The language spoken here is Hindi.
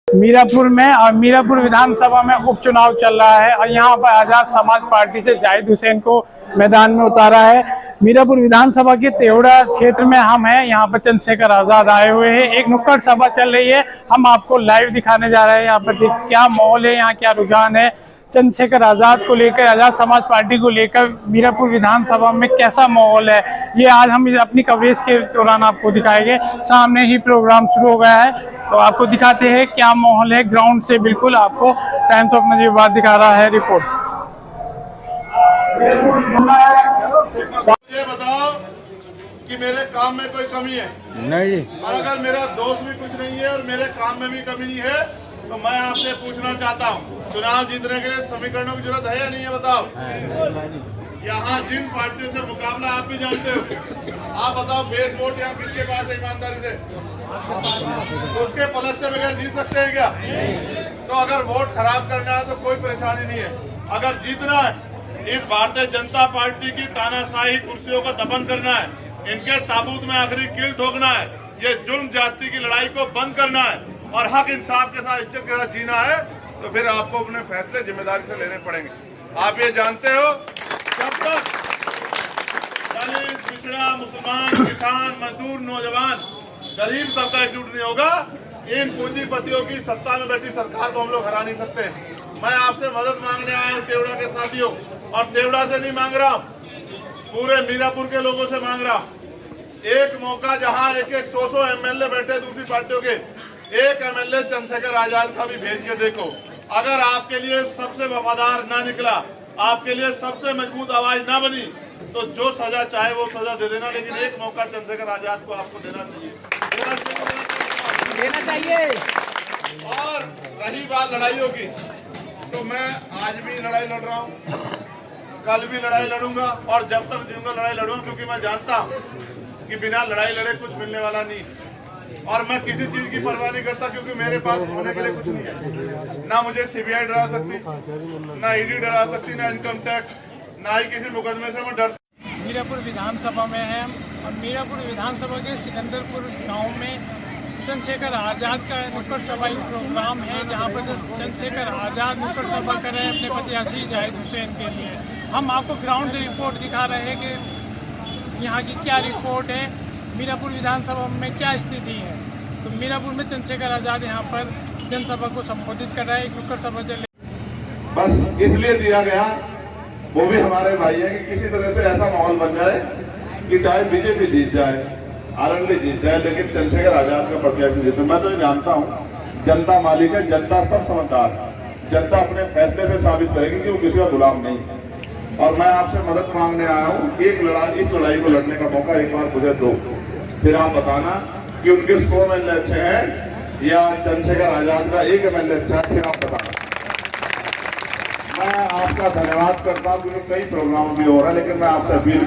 मीरापुर में और मीरापुर विधानसभा में उपचुनाव चल रहा है और यहाँ पर आजाद समाज पार्टी से जाहिद हुसैन को मैदान में उतारा है। मीरापुर विधानसभा के तेवड़ा क्षेत्र में हम हैं। यहाँ पर चंद्रशेखर आजाद आए हुए हैं। एक नुक्कड़ सभा चल रही है, हम आपको लाइव दिखाने जा रहे हैं। यहाँ पर क्या माहौल है, यहाँ क्या रुझान है, चंद्रशेखर आजाद को लेकर, आजाद समाज पार्टी को लेकर मीरापुर विधानसभा में कैसा माहौल है, ये आज हम अपनी कवरेज के दौरान आपको दिखाएंगे। सामने ही प्रोग्राम शुरू हो गया है तो आपको दिखाते हैं क्या माहौल है ग्राउंड से। बिल्कुल आपको टाइम्स ऑफ नजीबाबाद दिखा रहा है रिपोर्ट। ये बताओ कि मेरे काम में कोई कमी है? नहीं। और अगर मेरा दोस्त भी कुछ नहीं है और मेरे काम में भी कमी नहीं है तो मैं आपसे पूछना चाहता हूँ, चुनाव जीतने के समीकरणों की जरूरत है या नहीं है? बताओ। यहाँ जिन पार्टियों से मुकाबला आप भी जानते हो, आप बताओ बेस वोट यहाँ किसके पास है ईमानदारी से? उसके प्लस के बगैर जीत सकते हैं क्या? तो अगर वोट खराब करना है तो कोई परेशानी नहीं है। अगर जीतना है, इस भारतीय जनता पार्टी की तानाशाही कुर्सियों को दफन करना है, इनके ताबूत में आखिरी कील ठोकना है, ये जुल्म जाति की लड़ाई को बंद करना है और हक इंसाफ के साथ, इज्जत के साथ जीना है, तो फिर आपको अपने फैसले जिम्मेदारी से लेने पड़ेंगे। आप ये जानते हो, जब तक दलित, पिछड़ा, मुसलमान, किसान, मजदूर, नौजवान, गरीब तबका एकजुट नहीं होगा, इन पूंजीपतियों की सत्ता में बैठी सरकार को हम लोग हरा नहीं सकते। मैं आपसे मदद मांगने आया हूँ तेवड़ा के साथियों, और तेवड़ा से नहीं मांग रहा, पूरे मीरापुर के लोगों से मांग रहा। एक मौका जहाँ एक 100 एमएलए बैठे दूसरी पार्टियों के, एक एमएलए चंद्रशेखर आजाद का भी भेज के देखो। अगर आपके लिए सबसे वफादार ना निकला, आपके लिए सबसे मजबूत आवाज ना बनी, तो जो सजा चाहे वो सजा दे देना, लेकिन एक मौका चंद्रशेखर आजाद को आपको देना चाहिए। और रही बात लड़ाइयों की, तो मैं आज भी लड़ाई लड़ रहा हूँ, कल भी लड़ाई लड़ूंगा और जब तक जीऊंगा लड़ाई लड़ूंगा, क्योंकि मैं जानता हूँ कि बिना लड़ाई लड़े कुछ मिलने वाला नहीं। और मैं किसी चीज की परवाह नहीं करता, क्योंकि मेरे पास होने के लिए कुछ नहीं है। ना मुझे सीबीआई डरा सकती, ना ईडी डरा सकती, ना इनकम टैक्स, ना ही किसी मुकदमे से मैं डरता। मीरापुर विधानसभा में है और मीरापुर विधानसभा के सिकंदरपुर गांव में चंद्रशेखर आजाद का नुक्कड़ सभा प्रोग्राम है, जहां पर चंद्रशेखर आजाद नुक्कड़ सभा कर रहे हैं अपने प्रत्याशी जाहिद हुसैन के लिए। हम आपको ग्राउंड से रिपोर्ट दिखा रहे हैं कि यहाँ की क्या रिपोर्ट है, मीरापुर विधानसभा में क्या स्थिति है। तो मीरापुर में चंद्रशेखर आजाद यहाँ पर जनसभा को संबोधित कर रहा है, एक नुक्कड़ सभा चल। बस इसलिए दिया गया, वो भी हमारे भाई है, कि किसी तरह से ऐसा माहौल बन जाए कि चाहे बीजेपी जीत जाए, आरएलडी जीत जाए, लेकिन चंद्रशेखर आजाद का प्रत्याशी जीते। मैं तो जानता हूँ जनता मालिक है, जनता सब समझदार है, जनता अपने फैसले से साबित करेगी कि वो किसी का गुलाम नहीं है। और मैं आपसे मदद मांगने आया हूँ, एक लड़ाई, इस लड़ाई को लड़ने का मौका एक बार मुझे दो, फिर आप बताना कि उनके 100 एमएलए अच्छे हैं या चंद्रशेखर आजाद का एक एमएलए अच्छा है, फिर आप बताना। मैं आपका धन्यवाद करता हूँ, क्योंकि कई प्रोग्राम भी हो रहा है, लेकिन मैं आपसे अपील भी